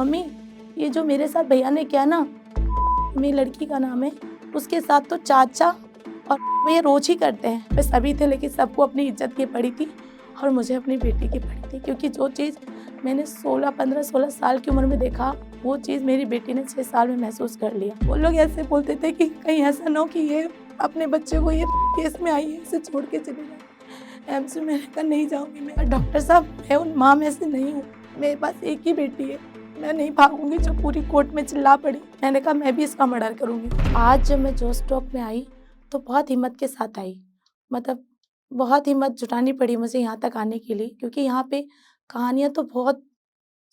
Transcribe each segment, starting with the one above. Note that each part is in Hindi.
मम्मी ये जो मेरे साथ भैया ने किया ना, मेरी लड़की का नाम है, उसके साथ तो चाचा और भैया रोज ही करते हैं। वे सभी थे लेकिन सबको अपनी इज्जत की पड़ी थी और मुझे अपनी बेटी की पड़ी थी, क्योंकि जो चीज़ मैंने 16 साल की उम्र में देखा, वो चीज़ मेरी बेटी ने 6 साल में महसूस कर लिया। वो लोग ऐसे बोलते थे कि कहीं ऐसा ना हो कि ये अपने बच्चे को ये केस में आई है, इसे छोड़ के चले जाए। एमसी मैंने कहा नहीं जाऊँगी मैं। डॉक्टर साहब, मैं उन माँ में से नहीं हूँ, मेरे पास एक ही बेटी है, मैं नहीं भागूंगी जो पूरी कोर्ट में चिल्ला पड़ी। मैंने कहा मैं भी इसका मर्डर करूंगी। आज जब मैं जोश टॉक में आई तो बहुत हिम्मत के साथ आई, मतलब बहुत हिम्मत जुटानी पड़ी मुझे यहाँ तक आने के लिए, क्योंकि यहाँ पे कहानियाँ तो बहुत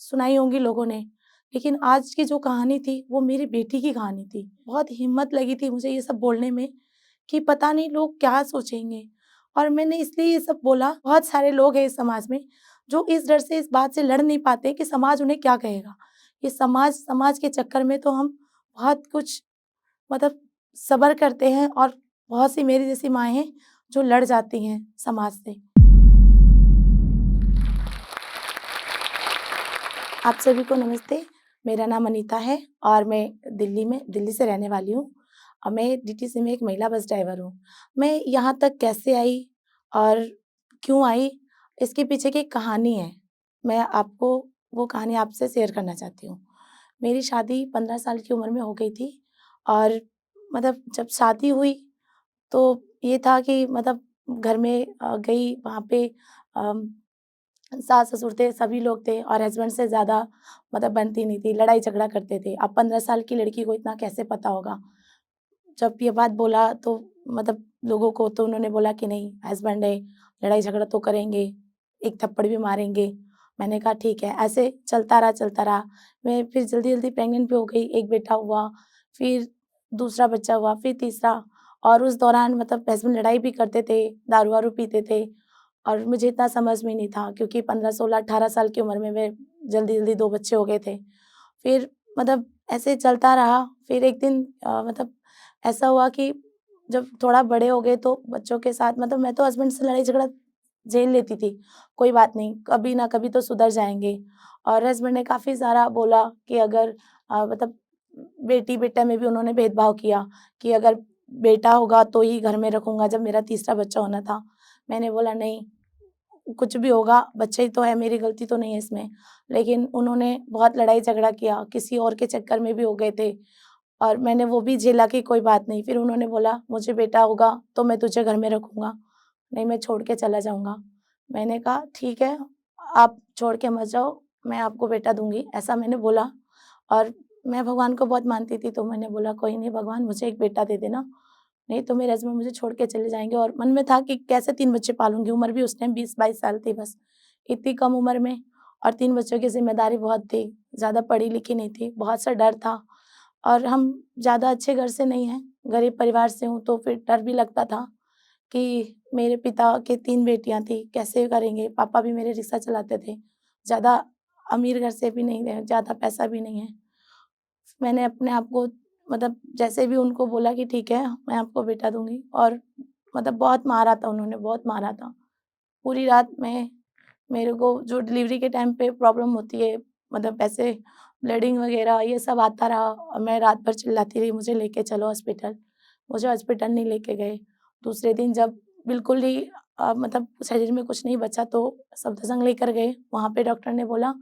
सुनाई होंगी लोगों ने, लेकिन आज की जो कहानी थी वो मेरी बेटी की कहानी थी। बहुत हिम्मत लगी थी मुझे ये सब बोलने में कि पता नहीं लोग क्या सोचेंगे, और मैंने इसलिए ये सब बोला। बहुत सारे लोग हैं इस समाज में जो इस डर से इस बात से लड़ नहीं पाते कि समाज उन्हें क्या कहेगा। ये समाज समाज के चक्कर में तो हम बहुत कुछ, मतलब सब्र करते हैं, और बहुत सी मेरी जैसी माएँ हैं जो लड़ जाती हैं समाज से। आप सभी को नमस्ते। मेरा नाम अनीता है और मैं दिल्ली से रहने वाली हूँ और मैं डीटीसी में एक महिला बस ड्राइवर हूँ। मैं यहाँ तक कैसे आई और क्यों आई, इसके पीछे की एक कहानी है। मैं आपको वो कहानी आपसे शेयर करना चाहती हूँ। मेरी शादी 15 साल की उम्र में हो गई थी, और मतलब जब शादी हुई तो ये था कि मतलब घर में गई, वहाँ पे अम सास-ससुर थे, सभी लोग थे, और हस्बैंड से ज़्यादा मतलब बनती नहीं थी, लड़ाई-झगड़ा करते थे। अब 15 साल की लड़की को इतना कैसे पता होगा? जब ये बात बोला तो मतलब लोगों को, तो उन्होंने बोला कि नहीं, हस्बैंड है, लड़ाई-झगड़ा तो करेंगे, एक थप्पड़ भी मारेंगे। मैंने कहा ठीक है, ऐसे चलता रहा, चलता रहा। मैं फिर जल्दी-जल्दी प्रेग्नेंट भी हो गई, एक बेटा हुआ, फिर दूसरा बच्चा हुआ, फिर तीसरा, और उस दौरान मतलब हस्बैंड लड़ाई भी करते थे, दारू-वारू पीते थे। और मुझे इतना समझ में नहीं था, क्योंकि 15, 16, 18 साल की उम्र में जल्दी-जल्दी 2 बच्चे हो गए थे। फिर मतलब ऐसे चलता रहा। फिर एक दिन मतलब ऐसा हुआ कि जब थोड़ा बड़े हो गए तो बच्चों के साथ, मतलब मैं तो हस्बैंड से लड़ाई-झगड़ा झेल लेती थी, कोई बात नहीं, कभी ना कभी तो सुधर जाएँगे। और हस्बैंड ने काफ़ी सारा बोला कि अगर मतलब बेटी-बेटा में भी उन्होंने भेदभाव किया कि अगर बेटा होगा तो ही घर में रखूँगा, जब मेरा तीसरा बच्चा होना था। मैंने बोला नहीं, कुछ भी होगा, बच्चा ही तो है, मेरी गलती तो नहीं है इसमें। लेकिन उन्होंने बहुत लड़ाई-झगड़ा किया, किसी और के चक्कर में भी हो गए थे, और मैंने वो भी झेला कि कोई बात नहीं। फिर उन्होंने बोला मुझे बेटा होगा तो मैं तुझे घर में रखूँगा, नहीं मैं छोड़ के चला जाऊँगा। मैंने कहा ठीक है, आप छोड़ के मत जाओ, मैं आपको बेटा दूँगी, ऐसा मैंने बोला। और मैं भगवान को बहुत मानती थी, तो मैंने बोला कोई नहीं भगवान, मुझे एक बेटा दे देना, नहीं तो मेरे हस्बैंड मुझे छोड़ के चले जाएँगे। और मन में था कि कैसे 3 बच्चे पालूँगी, उम्र भी उस टाइम 20-22 साल थी बस। इतनी कम उम्र में, और 3 बच्चों की ज़िम्मेदारी बहुत थी, ज़्यादा पढ़ी-लिखी नहीं थी, बहुत सा डर था, और हम ज़्यादा अच्छे घर से नहीं हैं, गरीब परिवार से हूँ, तो फिर डर भी लगता था कि मेरे पिता की 3 बेटियाँ थी, कैसे करेंगे? पापा भी मेरे रिक्शा चलाते थे, ज़्यादा अमीर घर से भी नहीं रहे, ज़्यादा पैसा भी नहीं है। मैंने अपने आप को, मतलब जैसे भी उनको बोला कि ठीक है, मैं आपको बेटा दूँगी, और मतलब बहुत मारा था उन्होंने, बहुत मारा था। पूरी रात में मेरे को जो डिलीवरी के टाइम पे प्रॉब्लम होती है, मतलब ऐसे ब्लीडिंग वग़ैरह ये सब आता रहा, और मैं रात भर चिल्लाती रही, मुझे लेके चलो हॉस्पिटल। मुझे हॉस्पिटल नहीं लेके गए। दूसरे दिन जब बिल्कुल ही मतलब शरीर में कुछ नहीं बचा तो सफदरजंग लेकर गए। वहाँ पे डॉक्टर ने बोला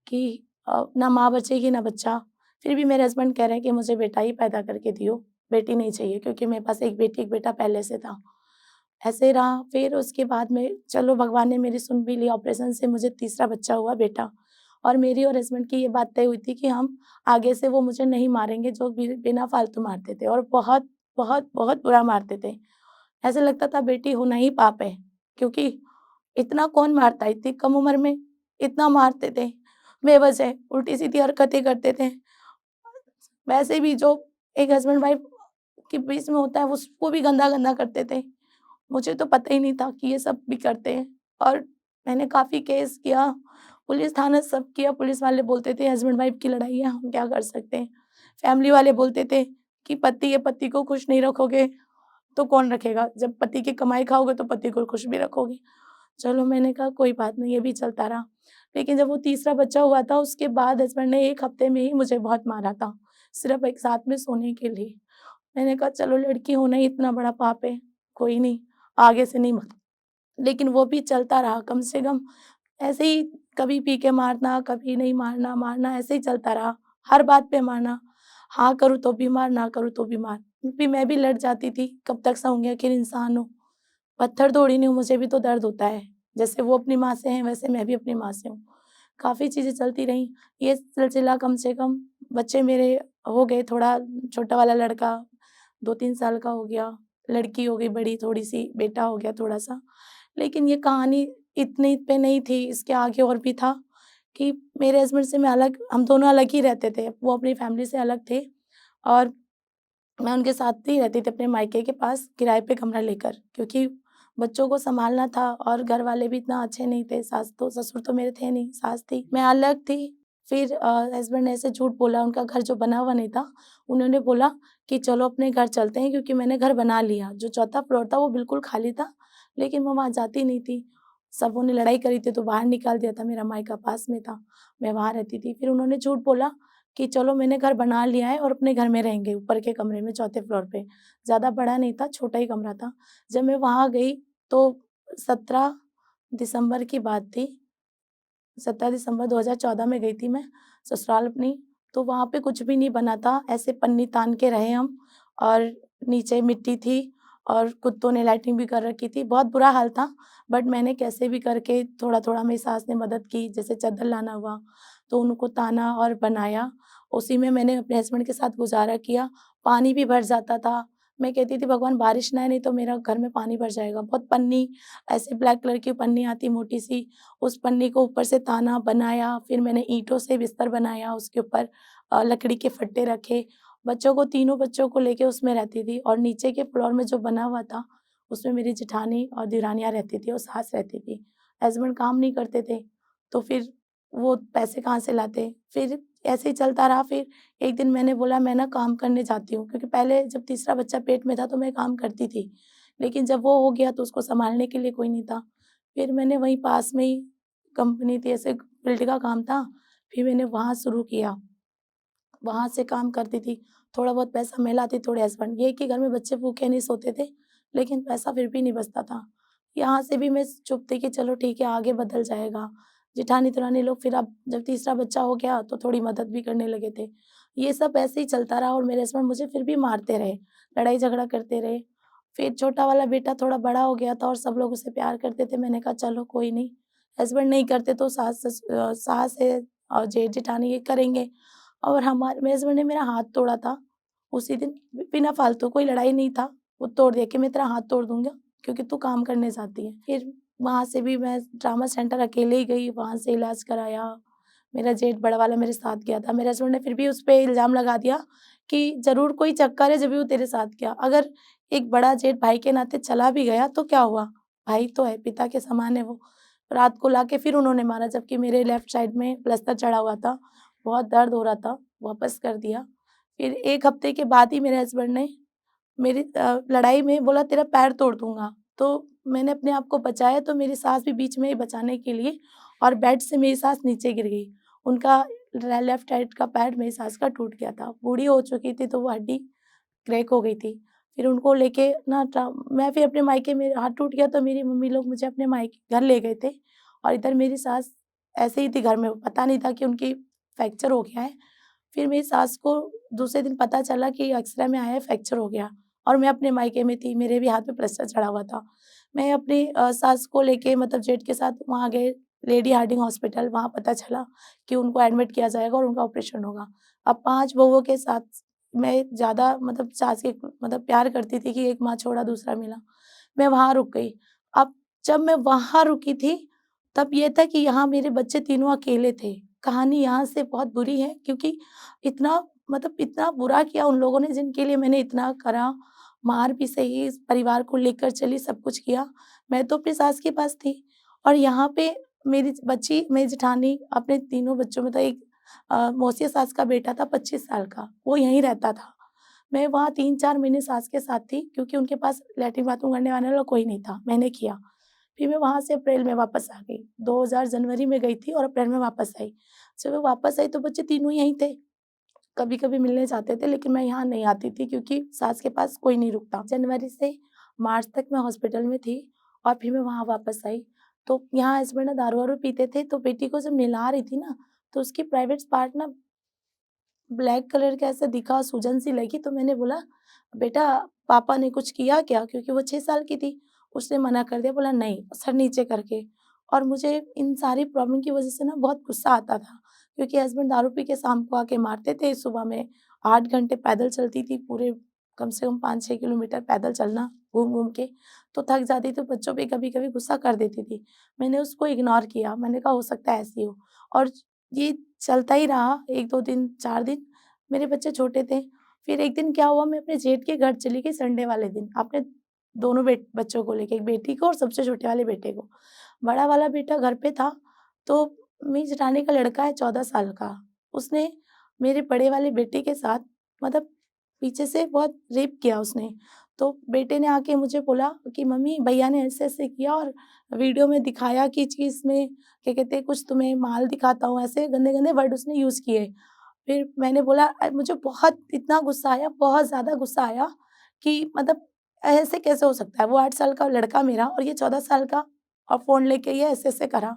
कि ना माँ बचेगी ना बच्चा। फिर भी मेरे हस्बैंड कह रहे हैं कि मुझे बेटा ही पैदा करके दियो, बेटी नहीं चाहिए, क्योंकि मेरे पास एक बेटी, एक बेटा पहले से था। ऐसे रहा, फिर उसके बाद में चलो भगवान ने मेरी सुन भी ली, ऑपरेशन से मुझे तीसरा बच्चा हुआ, बेटा। और मेरी और हस्बैंड की ये बात तय हुई थी कि हम आगे से वो मुझे नहीं मारेंगे, जो बिना फालतू मारते थे, और बहुत, बहुत, बहुत बुरा मारते थे। ऐसा लगता था बेटी होना ही पाप है, क्योंकि इतना कौन मारता है, इतनी कम उम्र में इतना मारते थे, बेवजह उल्टी-सीधी हरकतें करते थे। वैसे भी जो एक हस्बैंड वाइफ के बीच में होता है, उसको भी गंदा-गंदा करते थे। मुझे तो पता ही नहीं था कि ये सब भी करते हैं, और मैंने काफ़ी केस किया, पुलिस थाना सब किया। पुलिस वाले बोलते थे हस्बैंड वाइफ की लड़ाई है, हम क्या कर सकते हैं। फैमिली वाले बोलते थे कि पति है, पति को खुश नहीं रखोगे तो कौन रखेगा? जब पति की कमाई खाओगे तो पति को खुश भी रखोगे। चलो मैंने कहा कोई बात नहीं, ये भी चलता रहा। लेकिन जब वो तीसरा बच्चा हुआ था उसके बाद हस्बैंड ने 1 हफ्ते में ही मुझे बहुत मारा था, सिर्फ़ एक साथ में सोने के लिए। मैंने कहा चलो लड़की होना ही इतना बड़ा पाप है, कोई नहीं, आगे से नहीं लेकिन वो भी चलता रहा कम से कम ऐसे ही कभी पी के मारना, कभी नहीं मारना, मारना ऐसे ही चलता रहा, हर बात पे मारना। हाँ करूँ तो भी मार, ना करूँ तो भी मार। फिर मैं भी लड़ जाती थी, कब तक सहूँगी आखिर इंसान हूँ, पत्थर थोड़ी नहीं हूँ, मुझे भी तो दर्द होता है। जैसे वो अपनी माँ से हैं, वैसे मैं भी अपनी माँ से हूँ। काफ़ी चीज़ें चलती रहीं, ये सिलसिला कम से कम बच्चे मेरे हो गए, थोड़ा छोटा वाला लड़का 2-3 साल का हो गया, लड़की हो गई बड़ी थोड़ी-सी, बेटा हो गया थोड़ा-सा। लेकिन ये कहानी इतनी पे नहीं थी, इसके आगे और भी था कि मेरे हस्बैंड से मैं अलग हम दोनों अलग ही रहते थे। वो अपनी फैमिली से अलग थे और मैं उनके साथ ही रहती थी अपने मायके के पास किराए पे कमरा लेकर क्योंकि बच्चों को सँभालना था और घर वाले भी इतना अच्छे नहीं थे, सास तो ससुर तो मेरे थे नहीं, सास थी। मैं अलग थी, फिर हस्बैंड ने ऐसे झूठ बोला, उनका घर जो बना हुआ नहीं था, उन्होंने बोला कि चलो अपने घर चलते हैं क्योंकि मैंने घर बना लिया। जो चौथा फ्लोर था वो बिल्कुल खाली था, लेकिन मैं वहाँ जाती नहीं थी। सबों ने लड़ाई करी थी तो बाहर निकाल दिया था, मेरा मायका पास में था, मैं वहाँ रहती थी। फिर उन्होंने झूठ बोला कि चलो मैंने घर बना लिया है और अपने घर में रहेंगे ऊपर के कमरे में चौथे फ्लोर पे। ज़्यादा बड़ा नहीं था, छोटा ही कमरा था। जब मैं वहाँ गई तो 17 दिसंबर की बात थी। 17 दिसंबर 2014 में गई थी मैं ससुराल अपनी, तो वहाँ पे कुछ भी नहीं बना था, ऐसे पन्नी तान के रहे हम और नीचे मिट्टी थी और कुत्तों ने लैट्रिन भी कर रखी थी, बहुत बुरा हाल था। बट मैंने कैसे भी करके थोड़ा-थोड़ा मेरी सास ने मदद की, जैसे चादर लाना हुआ, तो उनको ताना और बनाया। उसी में मैंने अपने हस्बैंड के साथ गुज़ारा किया, पानी भी भर जाता था। मैं कहती थी भगवान बारिश ना आए नहीं तो मेरा घर में पानी भर जाएगा। बहुत पन्नी ऐसे ब्लैक कलर की पन्नी आती मोटी-सी उस पन्नी को ऊपर से ताना, बनाया, फिर मैंने ईंटों से बिस्तर बनाया, उसके ऊपर लकड़ी के फट्टे रखे। बच्चों को तीनों बच्चों को लेके उसमें रहती थी और नीचे के फ्लोर में जो बना हुआ था, उसमें मेरी जेठानी और देवरानियाँ रहती थी और सास रहती थी। हस्बैंड काम नहीं करते थे, तो फिर वो पैसे कहाँ से लाते? फिर ऐसे ही चलता रहा, फिर एक दिन मैंने बोला मैं ना काम करने जाती हूँ, क्योंकि पहले जब तीसरा बच्चा पेट में था तो मैं काम करती थी। लेकिन जब वो हो गया तो उसको सँभालने के लिए कोई नहीं था। फिर मैंने वहीं पास में ही कंपनी थी ऐसे फील्ड का काम था, फिर मैंने वहाँ शुरू किया। वहाँ से काम करती थी, थोड़ा बहुत पैसा मैं लाती, थोड़े हस्बैंड ये कि घर में बच्चे भूखे नहीं सोते थे, लेकिन पैसा फिर भी नहीं बचता था। यहाँ से भी मैं चुप थी कि चलो ठीक है आगे बदल जाएगा। जेठानी-तेठानी लोग फिर अब जब तीसरा बच्चा हो गया तो थोड़ी मदद भी करने लगे थे। ये सब ऐसे ही चलता रहा और मेरे हस्बैंड मुझे फिर भी मारते रहे, लड़ाई झगड़ा करते रहे। फिर छोटा वाला बेटा थोड़ा बड़ा हो गया था और सब लोग उसे प्यार करते थे, मैंने कहा चलो कोई नहीं, हस्बैंड नहीं करते तो सास है और जेठ-जेठानी ये करेंगे। और हमारे मेरे हस्बैंड ने मेरा हाथ तोड़ा था, उसी दिन बिना फालतू कोई लड़ाई नहीं था, वो तोड़ दिया कि मैं तेरा हाथ तोड़ दूँगा क्योंकि तू काम करने जाती है। फिर वहाँ से भी मैं ट्रॉमा सेंटर अकेले ही गई, वहाँ से इलाज कराया। मेरा जेठ बड़ा वाला मेरे साथ गया था, मेरे हस्बैंड ने फिर भी उस पे इल्ज़ाम लगा दिया कि ज़रूर कोई चक्कर है जभी वो तेरे साथ गया। अगर एक बड़ा जेठ भाई के नाते चला भी गया तो क्या हुआ? भाई तो है, पिता के समान है वो। रात को लाके फिर उन्होंने मारा जबकि मेरे लेफ्ट साइड में प्लास्टर चढ़ा हुआ था, बहुत दर्द हो रहा था, वापस कर दिया। फिर 1 हफ्ते के बाद ही मेरे हस्बैंड ने मेरी लड़ाई में बोला तेरा पैर तोड़ दूँगा। तो मैंने अपने आप को बचाया तो मेरी सास भी बीच में ही बचाने के लिए और बेड से मेरी सास नीचे गिर गई। उनका लेफ्ट साइड का पैर मेरी सास का टूट गया था। बूढ़ी हो चुकी थी तो वो हड्डी क्रैक हो गई थी। फिर उनको लेके ना मैं फिर अपने मायके में हाथ टूट गया तो मेरी मम्मी लोग मुझे अपने मायके घर ले गए थे और इधर मेरी सास ऐसे ही थी घर में, पता नहीं था कि उनकी फ्रैक्चर हो गया है। फिर मेरी सास को दूसरे दिन पता चला कि एक्स-रे में आया है फ्रैक्चर हो गया और मैं अपने मायके में थी, मेरे भी हाथ में प्लास्टर चढ़ा हुआ था। मैं अपनी सास को लेके मतलब जेठ के साथ वहाँ गए लेडी हार्डिंग हॉस्पिटल, वहाँ पता चला कि उनको एडमिट किया जाएगा और उनका ऑपरेशन होगा। अब 5 बहुओं के साथ मैं ज़्यादा मतलब सास के मतलब प्यार करती थी कि एक माँ छोड़ा दूसरा मिला। मैं वहाँ रुक गई। अब जब मैं वहाँ रुकी थी, तब ये था कि यहाँ मेरे बच्चे तीनों अकेले थे। कहानी यहाँ से बहुत बुरी है क्योंकि इतना मतलब इतना बुरा किया उन लोगों ने जिनके लिए मैंने इतना करा, मार भी सही, इस परिवार को लेकर चली, सब कुछ किया। मैं तो अपनी सास के पास थी और यहाँ पे मेरी बच्ची मेरी जेठानी अपने तीनों बच्चों में तो एक मौसी सास का बेटा था 25 साल का, वो यहीं रहता था। मैं वहाँ 3-4 महीने सास के साथ थी क्योंकि उनके पास लैट्रिन बाथरूम करने वाला कोई नहीं था, मैंने किया। फिर मैं वहाँ से अप्रैल में वापस आ गई। 2000 जनवरी में गई थी और अप्रैल में वापस आई। जब मैं वापस आई तो बच्चे तीनों यहीं थे। कभी-कभी मिलने जाते थे, लेकिन मैं यहाँ नहीं आती थी क्योंकि सास के पास कोई नहीं रुकता। जनवरी से मार्च तक मैं हॉस्पिटल में थी और फिर मैं वहाँ वापस आई। तो यहाँ हस्बैंड ना दारू-वारू पीते थे, तो बेटी को जब नहला रही थी ना, तो उसकी प्राइवेट पार्ट ना ब्लैक कलर का ऐसा दिखा, सूजन सी लगी, तो मैंने बोला, "बेटा, पापा ने कुछ किया क्या?" क्योंकि वो 6 साल की थी। उसने मना कर दिया, बोला, "नहीं," सर नीचे करके। और मुझे इन सारी प्रॉब्लम की वज़ह से ना बहुत गुस्सा आता था, क्योंकि हस्बैंड दारू पी के शाम को आके मारते थे। सुबह में 8 घंटे पैदल चलती थी, पूरे कम से कम 5-6 किलोमीटर पैदल चलना, घूम-घूम के, तो थक जाती थी, बच्चों पे कभी-कभी गुस्सा कर देती थी। मैंने उसको इग्नोर किया, मैंने कहा हो सकता है ऐसी हो, और ये चलता ही रहा 1-2 दिन, 4 दिन। मेरे बच्चे छोटे थे। फिर एक दिन क्या हुआ, मैं अपने जेठ के घर चली गई संडे वाले दिन, अपने दोनों बच्चों को लेके, एक बेटी को और सबसे छोटे वाले बेटे को। बड़ा वाला बेटा घर पे था, तो मेरी जेठानी का लड़का है 14 साल का, उसने मेरे बड़े वाले बेटे के साथ, मतलब पीछे से बहुत रेप किया उसने। तो बेटे ने आके मुझे बोला कि मम्मी, भैया ने ऐसे-ऐसे किया और वीडियो में दिखाया कि चीज़ में क्या कहते हैं, कुछ तुम्हें माल दिखाता हूँ, ऐसे गंदे-गंदे वर्ड उसने यूज़ किए। फिर मैंने बोला, मुझे बहुत इतना गुस्सा आया, बहुत ज़्यादा गुस्सा आया कि मतलब ऐसे कैसे हो सकता है? वो 8 साल का लड़का मेरा और ये 14 साल का, और फ़ोन लेके ये ऐसे-ऐसे करा।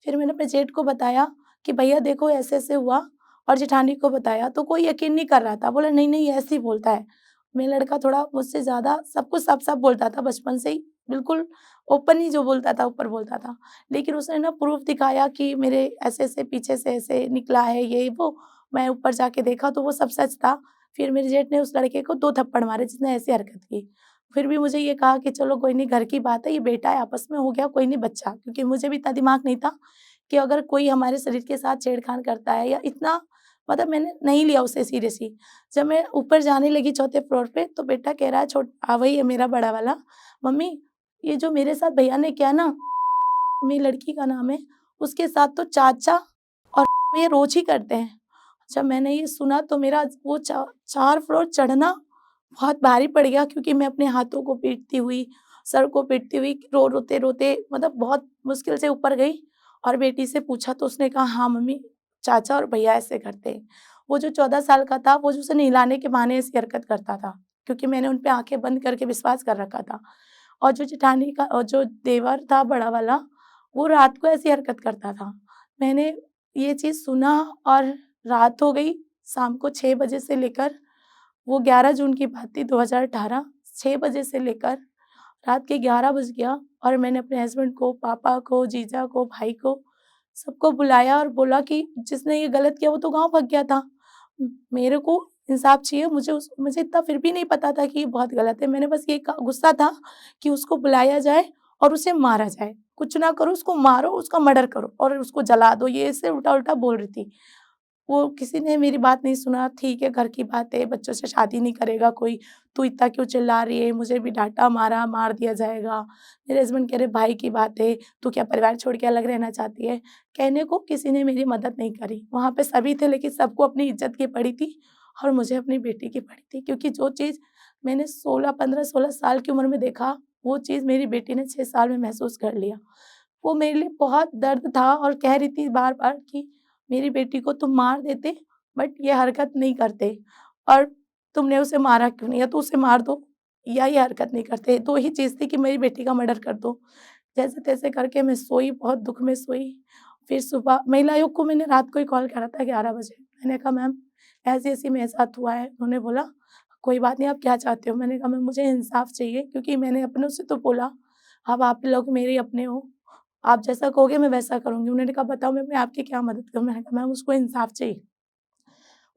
फिर मैंने अपने जेठ को बताया कि भैया देखो ऐसे-ऐसे हुआ, और जेठानी को बताया, तो कोई यकीन नहीं कर रहा था। बोला, नहीं-नहीं, ये ऐसे ही बोलता है। मेरा लड़का थोड़ा मुझसे ज़्यादा सब कुछ साफ-साफ बोलता था बचपन से ही, बिल्कुल ओपन ही जो बोलता था, ऊपर बोलता था। लेकिन उसने ना प्रूफ़ दिखाया कि मेरे ऐसे-ऐसे पीछे से ऐसे निकला है, ये वो। मैं ऊपर जाके देखा तो वो सब सच था। फिर मेरे जेठ ने उस लड़के को 2 थप्पड़ मारे जिसने ऐसी हरकत की। फिर भी मुझे ये कहा कि चलो कोई नहीं, घर की बात है, ये बेटा है, आपस में हो गया, कोई नहीं, बच्चा। क्योंकि मुझे भी इतना दिमाग नहीं था कि अगर कोई हमारे शरीर के साथ छेड़खानी करता है या इतना, मतलब मैंने नहीं लिया उसे सीरियसली। जब मैं ऊपर जाने लगी चौथे फ्लोर पे, तो बेटा कह रहा है, वही है मेरा बड़ा वाला, "मम्मी, ये जो मेरे साथ भैया ने किया ना," मेरी लड़की का नाम है, "उसके साथ तो चाचा और ये रोज़ ही करते हैं।" जब मैंने ये सुना तो मेरा वो 4 फ्लोर चढ़ना बहुत भारी पड़ गया, क्योंकि मैं अपने हाथों को पीटती हुई, सर को पीटती हुई, रोते-रोते, मतलब बहुत मुश्किल से ऊपर गई, और बेटी से पूछा तो उसने कहा, "हाँ मम्मी, चाचा और भैया ऐसे करते हैं।" वो जो 14 साल का था, वो जो उसे नहलाने के बहाने ऐसी हरकत करता था, क्योंकि मैंने उन पे आँखें बंद करके विश्वास कर रखा था। और जो जेठानी का और जो देवर था बड़ा वाला, वो रात को ऐसी हरकत करता था। मैंने ये चीज़ सुना, और रात हो गई, शाम को 6 बजे से लेकर, वो 11 जून की बात थी 2018, 6 बजे से लेकर रात के 11 बज गया, और मैंने अपने हस्बैंड को, पापा को, जीजा को, भाई को, सबको बुलाया और बोला कि जिसने ये गलत किया वो तो गाँव भाग गया था। मेरे को इंसाफ चाहिए, मुझे इतना फिर भी नहीं पता था कि ये बहुत गलत है। मैंने बस ये गुस्सा था कि उसको बुलाया जाए और उसे मारा जाए। कुछ ना करो, उसको मारो, उसका मर्डर करो और उसको जला दो, ये ऐसे उल्टा-उल्टा बोल रही थी। वो किसी ने मेरी बात नहीं सुना, ठीक है, घर की बात है, बच्चों से शादी नहीं करेगा कोई, तू इतना क्यों चिल्ला रही है? मुझे भी डाँटा, मारा, मार दिया जाएगा। मेरे हस्बैंड कह रहे, भाई की बात है, तू क्या परिवार छोड़ के अलग रहना चाहती है? कहने को किसी ने मेरी मदद नहीं करी। वहाँ पे सभी थे, लेकिन सबको अपनी इज़्ज़त की पड़ी थी, और मुझे अपनी बेटी की पड़ी थी, क्योंकि जो चीज़ मैंने 15-16 साल की उम्र में देखा, वो चीज़ मेरी बेटी ने 6 साल में महसूस कर लिया। वो मेरे लिए बहुत दर्द था, और कह रही थी बार-बार कि मेरी बेटी को तुम मार देते, बट ये हरकत नहीं करते, और तुमने उसे मारा क्यों नहीं? या तो उसे मार दो, या ये हरकत नहीं करते। 2 ही चीज़ थी कि मेरी बेटी का मर्डर कर दो। जैसे-तैसे करके मैं सोई, बहुत दुःख में सोई। फिर सुबह महिला आयोग को मैंने रात को ही कॉल करा था 11 बजे। मैंने कहा, मैम ऐसे-ऐसे मेरे साथ हुआ है। उन्होंने बोला, कोई बात नहीं, आप क्या चाहते हो? मैंने कहा, मैम मुझे इंसाफ चाहिए, क्योंकि मैंने अपनों से तो बोला, अब आप लोग मेरे अपने हो, आप जैसा कहोगे मैं वैसा करूँगी। उन्होंने कहा, बताओ मैं आपकी क्या मदद करूँ? मैंने कहा, मैम उसको इंसाफ चाहिए।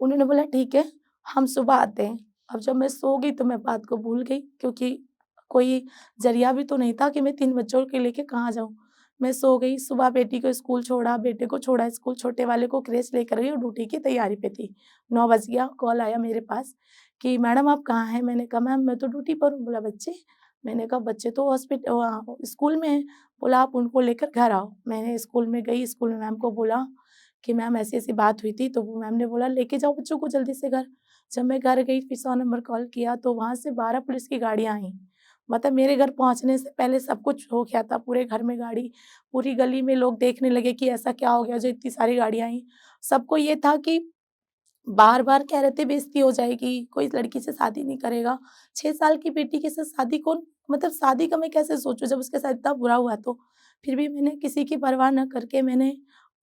उन्होंने बोला, ठीक है, हम सुबह आते हैं। अब जब मैं सो गई तो मैं बात को भूल गई, क्योंकि कोई ज़रिया भी तो नहीं था कि मैं 3 बच्चों को लेके कहाँ जाऊँ। मैं सो गई, सुबह बेटी को स्कूल छोड़ा, बेटे को छोड़ा स्कूल, छोटे वाले को क्रेच लेकर गई और ड्यूटी की तैयारी पे थी। 9 बज गया, कॉल आया मेरे पास कि मैडम आप कहाँ हैं? मैंने कहा, मैम मैं तो ड्यूटी पर हूँ। बोला, बच्चे? मैंने कहा, बच्चे तो वहाँ स्कूल में हैं। बोला, आप उनको लेकर घर आओ। मैंने स्कूल में गई, स्कूल में मैम को बोला कि मैम ऐसी-ऐसी बात हुई थी, तो वो मैम ने बोला, लेके जाओ बच्चों को जल्दी से घर। जब मैं घर गई, फिर 100 नंबर कॉल किया, तो वहाँ से 12 पुलिस की गाड़ियाँ आईं। मतलब मेरे घर पहुँचने से पहले सब कुछ हो गया था, पूरे घर में गाड़ी, पूरी गली में लोग देखने लगे कि ऐसा क्या हो गया जो इतनी सारी गाड़ियाँ आई। सबको ये था कि बार-बार कह रहे थे बेइज़्ज़ती हो जाएगी, कोई लड़की से शादी नहीं करेगा। 6 साल की बेटी के साथ शादी कौन मतलब शादी का मैं कैसे सोचूँ जब उसके साथ इतना बुरा हुआ तो। फिर भी मैंने किसी की परवाह ना करके मैंने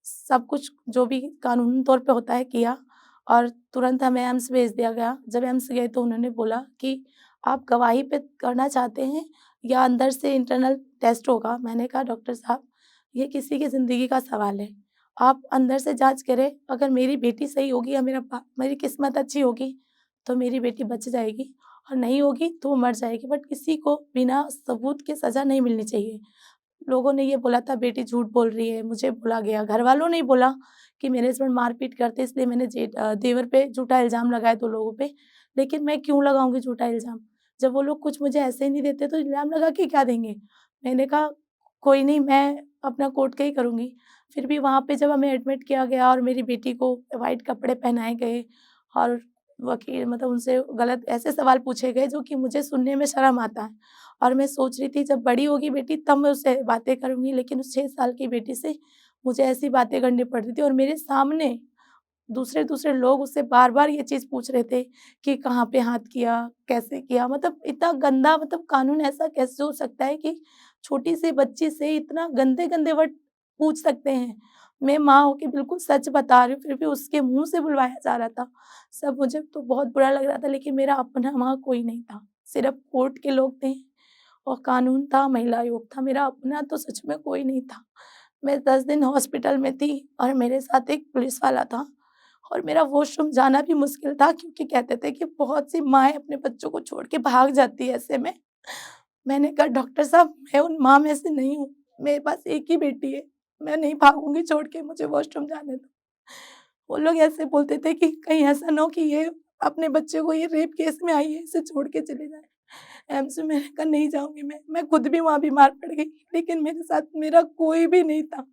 सब कुछ जो भी कानूनी तौर पे होता है किया और तुरंत हमें एम्स भेज दिया गया। जब एम्स गए तो उन्होंने बोला कि आप गवाही पे करना चाहते हैं या अंदर से इंटरनल टेस्ट होगा? मैंने कहा डॉक्टर साहब ये किसी की ज़िंदगी का सवाल है। आप अंदर से जाँच करें, अगर मेरी बेटी सही होगी या मेरी किस्मत अच्छी होगी, तो मेरी बेटी बच जाएगी और नहीं होगी तो वो मर जाएगी। बट किसी को बिना सबूत के सज़ा नहीं मिलनी चाहिए। लोगों ने ये बोला था बेटी झूठ बोल रही है, मुझे बोला गया। घरवालों ने बोला कि मेरे हस्बैंड मारपीट करते इसलिए मैंने देवर पे झूठा इल्ज़ाम लगाया 2 लोगों पे। लेकिन मैं क्यों लगाऊँगी झूठा इल्ज़ाम? जब वो लोग कुछ मुझे ऐसे ही नहीं देते तो इल्ज़ाम लगा के क्या देंगे? मैंने कहा कोई नहीं मैं अपना कोर्ट का ही करूँगी। फिर भी वहाँ पे जब हमें एडमिट किया गया और मेरी बेटी को व्हाइट कपड़े पहनाए गए और वकील मतलब उनसे गलत ऐसे सवाल पूछे गए जो कि मुझे सुनने में शर्म आता है। और मैं सोच रही थी जब बड़ी होगी बेटी तब मैं उससे बातें करूँगी, लेकिन उस 6 साल की बेटी से मुझे ऐसी बातें करनी पड़ रही थी और मेरे सामने दूसरे-दूसरे लोग उससे बार-बार ये चीज़ पूछ रहे थे कि कहाँ पे हाथ किया, कैसे किया? मतलब इतना गंदा मतलब कानून ऐसा कैसे हो सकता है कि छोटी-सी बच्ची से इतना गंदे-गंदे वर्ड पूछ सकते हैं। मैं माँ होके बिल्कुल सच बता रही हूँ, फिर भी उसके मुँह से बुलवाया जा रहा था। सब मुझे तो बहुत बुरा लग रहा था लेकिन मेरा अपना वहाँ कोई नहीं था। सिर्फ़ कोर्ट के लोग थे और कानून था, महिला आयोग था, मेरा अपना तो सच में कोई नहीं था। मैं 10 दिन हॉस्पिटल में थी और मेरे साथ एक पुलिस वाला था और मेरा वॉशरूम जाना भी मुश्किल था क्योंकि कहते थे कि बहुत सी माएँ अपने बच्चों को छोड़ के भाग जाती है ऐसे में। मैंने कहा डॉक्टर साहब मैं उन माँ में से नहीं हूँ, मेरे पास एक ही बेटी है, मैं नहीं भागूँगी छोड़ के मुझे वॉशरूम जाने दो। वो लोग ऐसे बोलते थे कि कहीं ऐसा ना हो कि ये अपने बच्चे को ये रेप केस में आई है, इसे छोड़ के चले जाएँ। एम्स में मैंने कहा नहीं जाऊँगी मैं खुद भी वहाँ बीमार पड़ गई, लेकिन मेरे साथ मेरा कोई भी नहीं था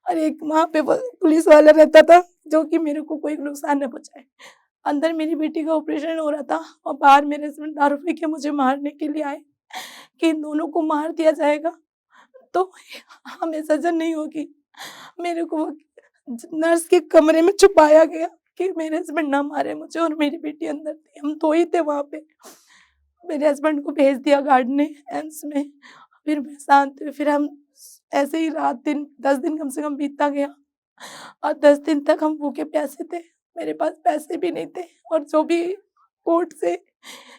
और एक वहाँ पे वो पुलिस वाला रहता था, जो कि मेरे को कोई नुकसान ना पहुँचाए। अंदर मेरी बेटी का ऑपरेशन हो रहा था और बाहर मेरे हस्बैंड दारू पी के मुझे मारने के लिए आए कि इन दोनों को मार दिया जाएगा, तो हमें सज़ा नहीं होगी। मेरे को वो नर्स के कमरे में छुपाया गया कि मेरे हस्बैंड ना मारे मुझे और मेरी बेटी अंदर थी, हम 2 ही थे वहाँ पे। मेरे हस्बैंड को भेज दिया गार्ड ने एम्स में, फिर मैं शांत हुई, फिर हम ऐसे ही रात दिन 10 दिन कम से कम बीतता गया और 10 दिन तक हम भूखे प्यासे थे। मेरे पास पैसे भी नहीं थे और जो भी कोर्ट से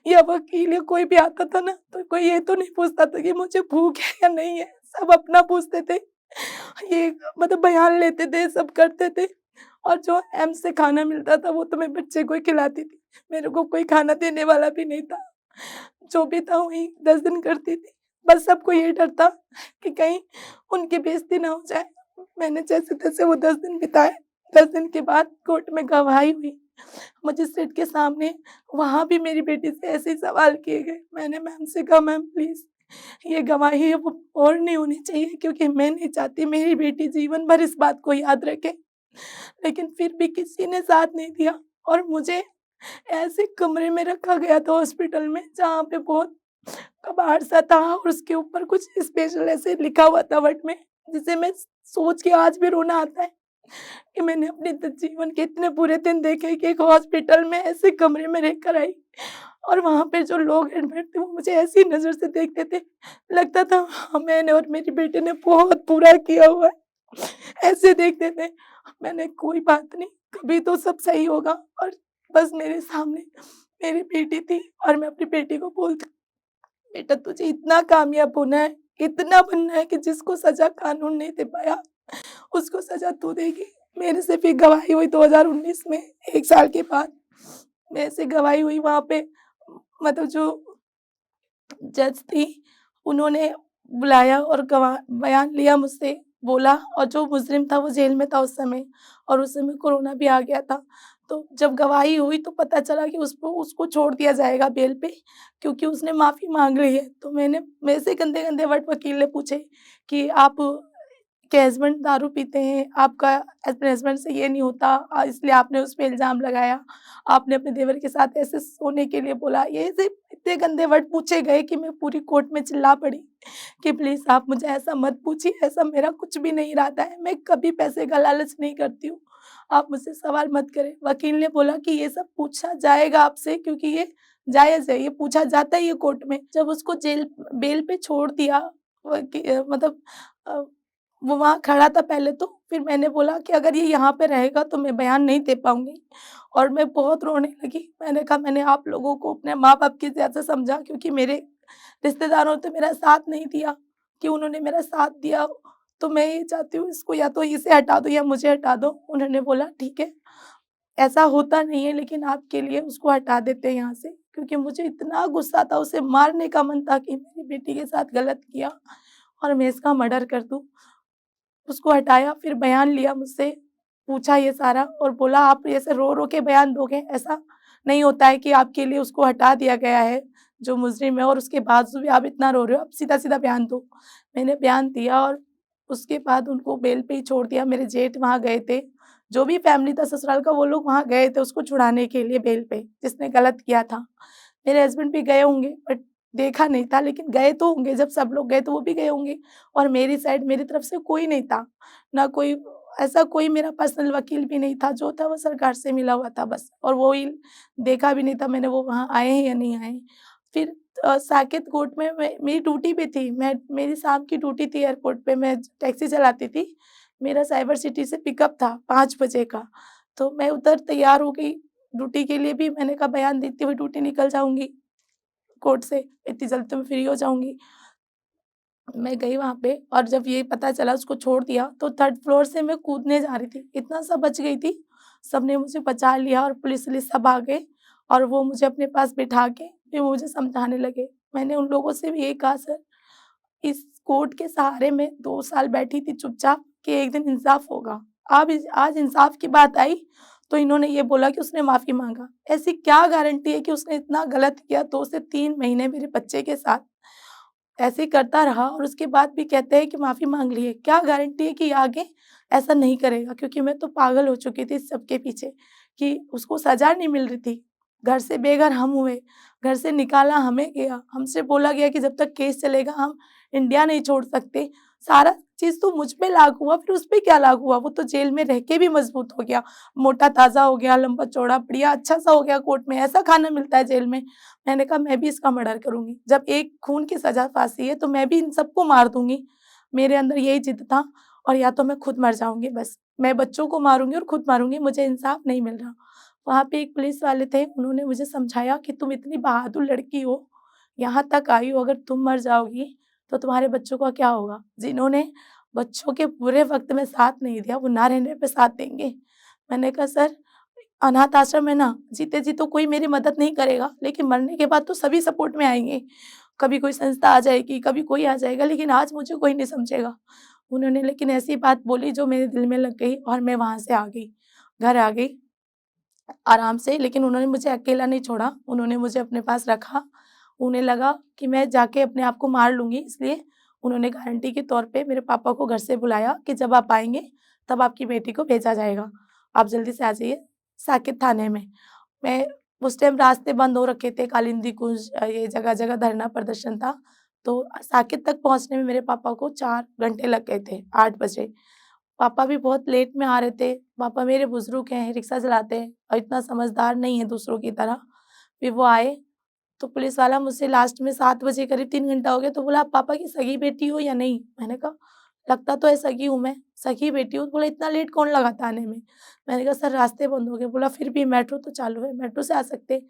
या वकील या कोई भी आता था ना, तो कोई ये तो नहीं पूछता था कि मुझे भूख है या नहीं है, सब अपना पूछते थे। ये मतलब बयान लेते थे, सब करते थे और जो एम्स से खाना मिलता था वो तो मैं बच्चे को ही खिलाती थी। मेरे को कोई खाना देने वाला भी नहीं था। जो भी था वही 10 दिन करती थी। बस सबको ये डर था कि कहीं उनकी बेइज़्ज़ती ना हो जाए। मैंने जैसे-तैसे वो 10 दिन बिताए। 10 दिन के बाद कोर्ट में गवाही हुई। मजिस्ट्रेट के सामने वहाँ भी मेरी बेटी से ऐसे ही सवाल किए गए। मैंने मैम से कहा मैम प्लीज़ ये गवाही है वो और नहीं होनी चाहिए क्योंकि मैं नहीं चाहती मेरी बेटी जीवन भर इस बात को याद रखे। लेकिन फिर भी किसी ने साथ नहीं दिया और मुझे ऐसे कमरे में रखा गया था हॉस्पिटल में जहाँ पे बहुत कबाड़ सा था और उसके ऊपर कुछ स्पेशल ऐसे लिखा हुआ था वर्ड में, जिसे मैं सोच के आज भी रोना आता है कि मैंने अपने जीवन के इतने बुरे दिन देखे कि एक हॉस्पिटल में ऐसे कमरे में रहकर आई और वहाँ पे जो लोग एडमिट थे वो मुझे ऐसी नज़र से देखते थे, लगता था हाँ, मैंने और मेरी बेटी ने बहुत बुरा किया हुआ है, ऐसे देखते थे। मैंने कोई बात नहीं, कभी तो सब सही होगा और बस मेरे सामने मेरी बेटी थी और मैं अपनी बेटी को बोलती बेटा तुझे इतना कामयाब होना है, इतना बनना है कि जिसको सज़ा कानून नहीं दे पाया, उसको सज़ा तू देगी। मेरे से फिर गवाही हुई 2019 में 1 साल के बाद। मेरे से गवाही हुई वहाँ पे मतलब जो जज थी, उन्होंने बुलाया और बयान लिया मुझसे, बोला और जो मुज़रिम था वो जेल में था उस समय और उस समय कोरोना भी आ गया था। तो जब गवाही हुई तो पता चला कि उसको उसको छोड़ दिया जाएगा बेल पे क्योंकि उसने माफ़ी माँग ली है। तो मैंने मेरे से गंदे-गंदे वर्ड वकील ने पूछे कि आप कि हस्बैंड दारू पीते हैं, आपका अपने हस्बैंड से ये नहीं होता, इसलिए आपने उस पे इल्ज़ाम लगाया, आपने अपने देवर के साथ ऐसे सोने के लिए बोला। ये ऐसे इतने गंदे वर्ड पूछे गए कि मैं पूरी कोर्ट में चिल्ला पड़ी कि प्लीज़ आप मुझे ऐसा मत पूछिए, ऐसा मेरा कुछ भी नहीं इरादा है, मैं कभी पैसे का लालच नहीं करती हूँ, आप मुझसे सवाल मत करें। वकील ने बोला कि ये सब पूछा जाएगा आपसे क्योंकि ये जायज़ है, ये पूछा जाता ही है कोर्ट में। जब उसको बेल पे छोड़ दिया मतलब अ, वो वहाँ खड़ा था पहले तो, फिर मैंने बोला कि अगर ये यहाँ पे रहेगा तो मैं बयान नहीं दे पाऊँगी और मैं बहुत रोने लगी। मैंने कहा मैंने आप लोगों को अपने माँ-बाप की जैसे समझा क्योंकि मेरे रिश्तेदारों ने तो मेरा साथ नहीं दिया कि उन्होंने मेरा साथ दिया, तो मैं ये चाहती हूँ इसको या तो इसे हटा दो या मुझे हटा दो। उन्होंने बोला ठीक है, ऐसा होता नहीं है लेकिन आपके लिए उसको हटा देते हैं यहाँ से, क्योंकि मुझे इतना गुस्सा था, उसे मारने का मन था कि मेरी बेटी के साथ गलत किया और मैं इसका मर्डर कर दूँ। उसको हटाया, फिर बयान लिया मुझसे, पूछा ये सारा और बोला आप ऐसे रो-रो के बयान दोगे, ऐसा नहीं होता है कि आपके लिए उसको हटा दिया गया है, जो मुज़रिम है और उसके बावजूद भी आप इतना रो रहे हो, आप सीधा-सीधा बयान दो। मैंने बयान दिया और उसके बाद उनको बेल पे ही छोड़ दिया। मेरे जेठ वहाँ गए थे, जो भी फैमिली था ससुराल का वो लोग वहाँ गए थे उसको छुड़ाने के लिए बेल पे, जिसने गलत किया था। मेरे हस्बैंड भी गए होंगे बट देखा नहीं था, लेकिन गए तो होंगे, जब सब लोग गए तो वो भी गए होंगे और मेरी साइड मेरी तरफ से कोई नहीं था। ना कोई ऐसा कोई मेरा पर्सनल वकील भी नहीं था, जो था वो सरकार से मिला हुआ था बस और वो ही देखा भी नहीं था मैंने वो वहाँ आए हैं या नहीं आए। फिर साकेत कोर्ट में मेरी ड्यूटी भी थी, मेरी शाम की ड्यूटी थी एयरपोर्ट पे, मैं टैक्सी चलाती थी। मेरा साइबर सिटी से पिकअप था 5 बजे का, तो मैं उधर तैयार हो गई ड्यूटी के लिए भी, मैंने कहा बयान देते हुए ड्यूटी निकल जाऊँगी कोर्ट से, इतनी जल्दी तो मैं फ्री हो जाऊँगी। मैं गई वहाँ पे और जब ये पता चला उसको छोड़ दिया, तो 3rd फ्लोर से मैं कूदने जा रही थी। इतना सा बच गई थी, सबने मुझे बचा लिया और पुलिस-वुलिस सब आ गए और वो मुझे अपने पास बिठा के फिर वो मुझे समझाने लगे। मैंने उन लोगों से भी यही कहा सर, इस कोर्ट के सहारे मैं 2 साल बैठी थी चुपचाप कि एक दिन इंसाफ होगा। आज इंसाफ की बात आई, तो इन्होंने ये बोला कि उसने माफ़ी माँगा। ऐसी क्या गारंटी है कि उसने इतना गलत किया 2 से 3 महीने मेरे बच्चे के साथ ऐसे ही करता रहा और उसके बाद भी कहते हैं कि माफ़ी माँग ली है। क्या गारंटी है कि आगे ऐसा नहीं करेगा? क्योंकि मैं तो पागल हो चुकी थी इस सब के पीछे कि उसको सज़ा नहीं मिल रही थी। घर से बेघर हम हुए, घर से निकाला हमें गया। हमसे बोला गया कि जब तक केस चलेगा हम इंडिया नहीं छोड़ सकते। सारा चीज़ तो मुझ पे लागू हुआ, फिर उस पे क्या लागू हुआ? वो तो जेल में रह के भी मज़बूत हो गया, मोटा-ताज़ा हो गया, लंबा-चौड़ा, बढ़िया अच्छा-सा हो गया कोर्ट में। ऐसा खाना मिलता है जेल में। मैंने कहा मैं भी इसका मर्डर करूँगी। जब एक खून की सज़ा फांसी है तो मैं भी इन सबको मार दूँगी। मेरे अंदर यही ज़िद था और या तो मैं खुद मर जाऊँगी बस। मैं बच्चों को मारूँगी और खुद मारूँगी, मुझे इंसाफ नहीं मिल रहा। वहाँ पे एक पुलिस वाले थे, उन्होंने मुझे समझाया कि तुम इतनी बहादुर लड़की हो, यहाँ तक आई हो, अगर तुम मर जाओगी तो तुम्हारे बच्चों का क्या होगा? जिन्होंने बच्चों के बुरे वक़्त में साथ नहीं दिया, वो ना रहने पे साथ देंगे। मैंने कहा सर अनाथ आश्रम है ना, जीते जी तो कोई मेरी मदद नहीं करेगा, लेकिन मरने के बाद तो सभी सपोर्ट में आएँगे। कभी कोई संस्था आ जाएगी, कभी कोई आ जाएगा, लेकिन आज मुझे कोई नहीं समझेगा। उन्होंने लेकिन ऐसी बात बोली जो मेरे दिल में लग गई और मैं वहाँ से आ गई। घर आ गई आराम से, लेकिन उन्होंने मुझे अकेला नहीं छोड़ा, उन्होंने मुझे अपने पास रखा। उन्हें लगा कि मैं जाके अपने आप को मार लूँगी, इसलिए उन्होंने गारंटी के तौर पे मेरे पापा को घर से बुलाया कि जब आप आएँगे, तब आपकी बेटी को भेजा जाएगा। आप जल्दी से आ जाइए साकेत थाने में। मैं उस टाइम रास्ते बंद हो रखे थे, कालिंदी कुंज ये जगह-जगह धरना प्रदर्शन था, तो साकेत तक पहुँचने में मेरे पापा को 4 घंटे लग गए थे, 8 बजे। पापा भी बहुत लेट में आ रहे थे। पापा मेरे बुज़ुर्ग हैं, रिक्शा चलाते हैं और इतना समझदार नहीं है दूसरों की तरह। फिर वो आए, तो पुलिस वाला मुझसे लास्ट में 7 बजे करीब 3 घंटा हो गया, तो बोला, "आप पापा की सगी बेटी हो या नहीं?" मैंने कहा, "लगता तो है सगी हूँ मैं, सगी बेटी हूँ।" बोला, "इतना लेट कौन लगाता आने में?" मैंने कहा, "सर रास्ते बंद हो गए।" बोला, "फिर भी मेट्रो तो चालू है, मेट्रो से आ सकते।"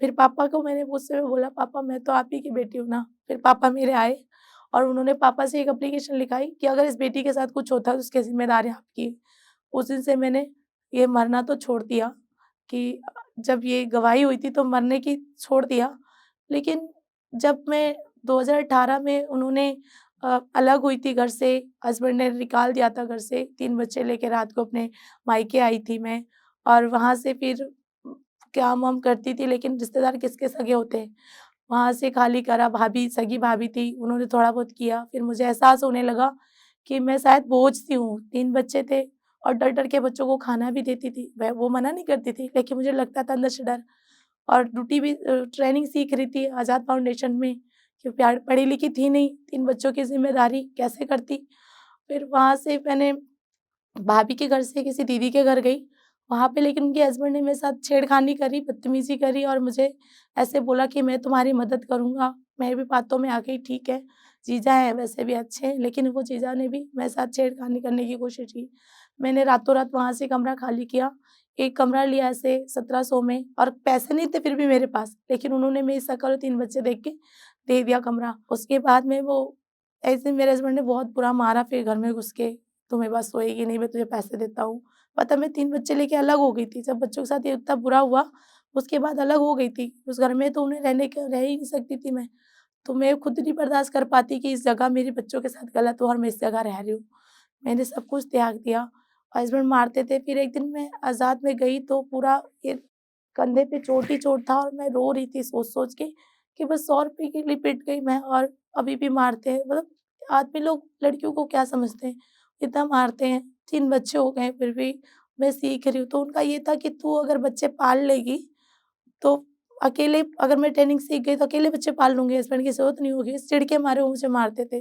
फिर पापा को मैंने गुस्से में बोला, "पापा मैं तो आप ही की बेटी हूँ ना।" फिर पापा मेरे आए और उन्होंने पापा से एक एप्लीकेशन लिखाई कि अगर इस बेटी के साथ कुछ होता है तो उसकी ज़िम्मेदारी आपकी। उस दिन से मैंने ये मरना तो छोड़ दिया कि जब ये गवाही हुई थी तो मरने की छोड़ दिया। लेकिन जब मैं 2018 में उन्होंने अलग हुई थी घर से, हस्बैंड ने निकाल दिया था घर से, 3 बच्चे लेके रात को अपने मायके आई थी मैं और वहाँ से फिर काम-वाम करती थी, लेकिन रिश्तेदार किसके सगे होते हैं। वहाँ से खाली करा, भाभी सगी भाभी थी, उन्होंने थोड़ा बहुत किया। फिर मुझे एहसास होने लगा कि मैं शायद बोझ सी हूँ। 3 बच्चे थे और डर-डर के बच्चों को खाना भी देती थी। वह वो मना नहीं करती थी, लेकिन मुझे लगता था अंदर से डर। और ड्यूटी भी ट्रेनिंग सीख रही थी आज़ाद फाउंडेशन में, कि प्यार पढ़ी-लिखी थी नहीं, 3 बच्चों की ज़िम्मेदारी कैसे करती। फिर वहाँ से मैंने भाभी के घर से किसी दीदी के घर गई, वहाँ पे लेकिन उनके हस्बैंड ने मेरे साथ छेड़खानी करी, बदतमीज़ी करी और मुझे ऐसे बोला कि मैं तुम्हारी मदद करूँगा। मैं भी बातों में आ गई, ठीक है, जीजा हैं वैसे भी अच्छे हैं, लेकिन वो जीजा ने भी मेरे साथ छेड़खानी करने की कोशिश की। मैंने रातों-रात वहाँ से कमरा खाली किया, एक कमरा लिया ऐसे 1700 में और पैसे नहीं थे फिर भी मेरे पास, लेकिन उन्होंने मेरी शक्ल और 3 बच्चे देख के दे दिया कमरा। उसके बाद में वो ऐसे मेरे हस्बैंड ने बहुत बुरा मारा फिर घर में घुस के, "तू मेरे पास सोएगी नहीं, मैं तुझे पैसे देता हूँ।" पता मैं 3 बच्चे लेके अलग हो गई थी, जब बच्चों के साथ ये इतना बुरा हुआ, उसके बाद अलग हो गई थी। उस घर में तो उन्हें रह ही नहीं सकती थी मैं। तो मैं खुद नहीं बर्दाश्त कर पाती कि इस जगह मेरे बच्चों के साथ गलत हुआ और मैं इस जगह रह रही हूँ। मैंने सब कुछ त्याग दिया। हस्बैंड मारते थे, फिर एक दिन मैं आज़ाद में गई तो पूरा ये कंधे पे चोट ही चोट था और मैं रो रही थी सोच-सोच के कि बस 100 रुपए के लिए पिट गई मैं और अभी भी मारते हैं। मतलब आदमी लोग लड़कियों को क्या समझते हैं, इतना मारते हैं। 3 बच्चे हो गए फिर भी मैं सीख रही हूँ। तो उनका ये था कि तू अगर बच्चे पाल लेगी तो अकेले अगर मैं ट्रेनिंग सीख गई तो अकेले बच्चे पाल लूँगी, हस्बैंड की ज़रूरत नहीं होगी। इस चिढ़ के मारे वो मुझे मारते थे।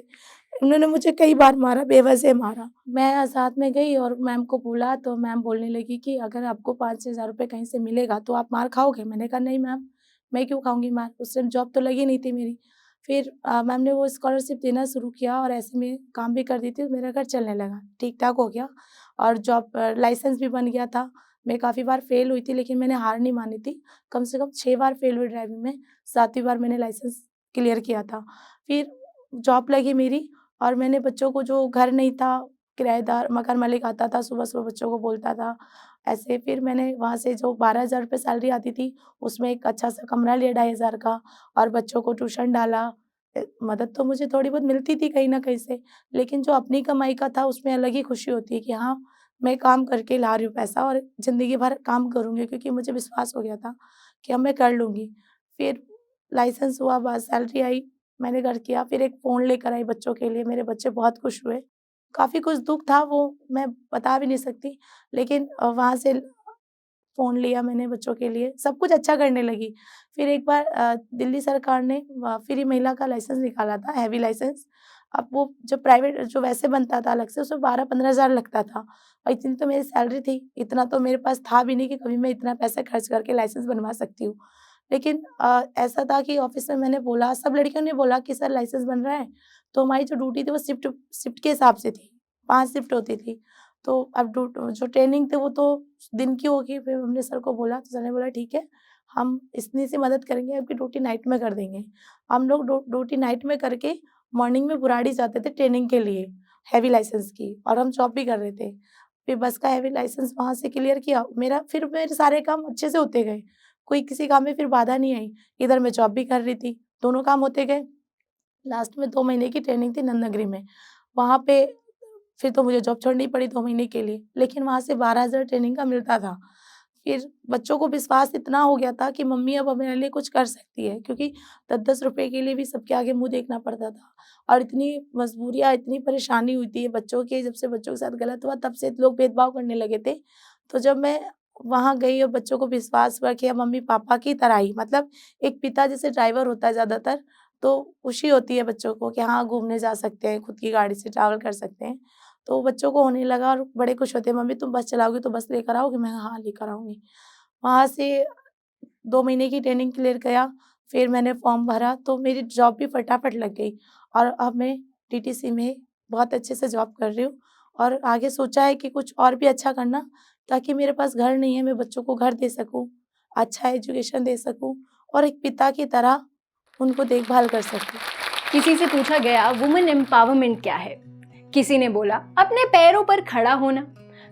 उन्होंने मुझे कई बार मारा, बेवजह मारा। मैं साथ में गई और मैम को बोला तो मैम बोलने लगी कि अगर आपको 5-6 हज़ार रुपए कहीं से मिलेगा तो आप मार खाओगे? मैंने कहा नहीं मैम, मैं क्यों खाऊँगी मार? उस टाइम जॉब तो लगी नहीं थी मेरी। फिर मैम ने वो स्कॉलरशिप देना शुरू किया और ऐसे में काम भी कर दी थी, मेरा घर चलने लगा, ठीक-ठाक हो गया और जॉब लाइसेंस भी बन गया था। मैं काफ़ी बार फेल हुई थी लेकिन मैंने हार नहीं मानी थी। कम से कम 6 बार फेल हुई ड्राइविंग में, 7वीं बार मैंने लाइसेंस क्लियर किया था। फिर जॉब लगी मेरी और मैंने बच्चों को जो घर नहीं था, किराएदार मकान मालिक आता था, सुबह-सुबह बच्चों को बोलता था। ऐसे फिर मैंने वहाँ से जो 12,000 रुपए सैलरी आती थी, उसमें एक अच्छा-सा कमरा लिया 2,500 का और बच्चों को ट्यूशन डाला। मदद तो मुझे थोड़ी बहुत मिलती थी कहीं न कहीं से, लेकिन जो अपनी कमाई का था उसमें अलग ही खुशी होती है कि हाँ, मैं काम करके ला रही हूँ पैसा और ज़िंदगी भर काम करूँगी क्योंकि मुझे विश्वास हो गया था कि अब मैं कर लूँगी। फिर लाइसेंस हुआ, बाद सैलरी आई, मैंने घर किया, फिर एक फ़ोन लेकर आई बच्चों के लिए, मेरे बच्चे बहुत खुश हुए। काफ़ी कुछ दुःख था वो मैं बता भी नहीं सकती, लेकिन वहाँ से फ़ोन लिया मैंने बच्चों के लिए, सब कुछ अच्छा करने लगी। फिर एक बार दिल्ली सरकार ने फ्री महिला का लाइसेंस निकाला था, हेवी लाइसेंस। अब वो जो प्राइवेट जो वैसे बनता था अलग से उसमें 12-15 हज़ार लगता था और इतनी तो मेरी सैलरी थी, इतना तो मेरे पास था भी नहीं कि कभी मैं इतना पैसा खर्च करके लाइसेंस बनवा सकती हूँ। लेकिन ऐसा था कि ऑफ़िस में मैंने बोला, सब लड़कियों ने बोला कि सर लाइसेंस बन रहा है, तो हमारी जो ड्यूटी थी वो शिफ्ट शिफ्ट के हिसाब से थी, 5 शिफ्ट होती थी। तो अब जो ट्रेनिंग थी वो तो दिन की होगी, फिर हमने सर को बोला, तो सर ने बोला ठीक है, हम इतनी सी मदद करेंगे, आपकी ड्यूटी नाइट में कर देंगे। हम लोग ड्यूटी नाइट में करके मॉर्निंग में बुराड़ी जाते थे ट्रेनिंग के लिए, हेवी लाइसेंस की और हम जॉब भी कर रहे थे। फिर बस का हेवी लाइसेंस वहाँ से क्लियर किया, फिर मेरे सारे काम अच्छे से होते गए, कोई किसी काम में फिर बाधा नहीं आई। इधर मैं जॉब भी कर रही थी, दोनों काम होते गए। लास्ट में 2 महीने की ट्रेनिंग थी नंदनगरी में, वहाँ पे फिर तो मुझे जॉब छोड़नी पड़ी 2 महीने के लिए, लेकिन वहाँ से 12,000 ट्रेनिंग का मिलता था। फिर बच्चों को विश्वास इतना हो गया था कि मम्मी अब मेरे लिए कुछ कर सकती है क्योंकि 10-10 रुपए के लिए भी सबके आगे मुँह देखना पड़ता था और इतनी मजबूरियाँ, इतनी परेशानी हुई थी बच्चों की, जब से बच्चों के साथ गलत हुआ तब से लोग भेदभाव करने लगे थे। तो जब मैं वहाँ गई और बच्चों को विश्वास हुआ कि अब मम्मी-पापा की तरह ही मतलब एक पिता जैसे ड्राइवर होता है ज़्यादातर, तो खुशी होती है बच्चों को कि हाँ, घूमने जा सकते हैं, खुद की गाड़ी से ट्रैवल कर सकते हैं। तो बच्चों को होने लगा और बड़े खुश होते हैं, "मम्मी तुम बस चलाओगी तो बस लेकर आओगी?" मैं कहा, "हाँ, लेकर आऊँगी।" वहाँ से 2 महीने की ट्रेनिंग क्लियर किया, फिर मैंने फॉर्म भरा तो मेरी जॉब भी फटाफट लग गई और अब मैं टीटीसी में बहुत अच्छे से जॉब कर रही हूँ और आगे सोचा है कि कुछ और भी अच्छा करना ताकि मेरे पास घर नहीं है, मैं बच्चों को घर दे सकूँ, अच्छा एजुकेशन दे सकूँ और एक पिता की तरह उनको देखभाल कर सकूँ। किसी से पूछा गया वुमेन एम्पावरमेंट क्या है? किसी ने बोला अपने पैरों पर खड़ा होना,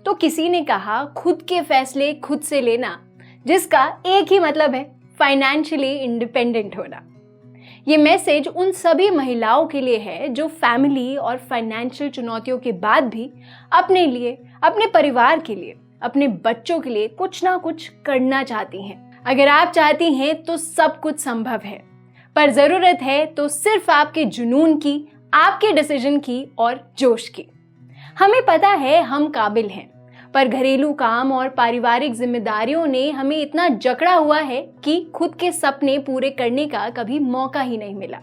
तो किसी ने कहा खुद के फैसले खुद से लेना, जिसका एक ही मतलब है फाइनेंशियली इंडिपेंडेंट होना। ये मैसेज उन सभी महिलाओं के लिए है जो फैमिली और फाइनेंशियल चुनौतियों के बाद भी अपने लिए, अपने परिवार के लिए, अपने बच्चों के लिए कुछ ना कुछ करना चाहती हैं। अगर आप चाहती हैं तो सब कुछ संभव है, पर जरूरत है तो सिर्फ आपके जुनून की, आपके डिसीजन की और जोश की। हमें पता है हम काबिल हैं, पर घरेलू काम और पारिवारिक जिम्मेदारियों ने हमें इतना जकड़ा हुआ है कि खुद के सपने पूरे करने का कभी मौका ही नहीं मिला।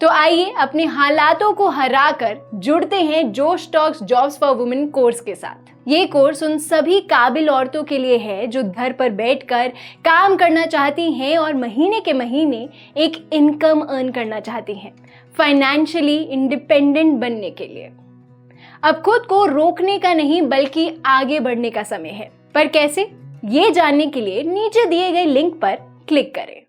तो आइए अपने हालातों को हराकर जुड़ते हैं जोश talks jobs for women course के साथ। ये कोर्स उन सभी काबिल औरतों के लिए है जो घर पर बैठकर काम करना चाहती हैं और महीने के महीने एक इनकम अर्न करना चाहती हैं, फाइनेंशियली इंडिपेंडेंट बनने के लिए। अब खुद को रोकने का नहीं बल्कि आगे बढ़ने का समय है। पर कैसे, ये जानने के लिए नीचे दिए गए लिंक पर क्लिक करें।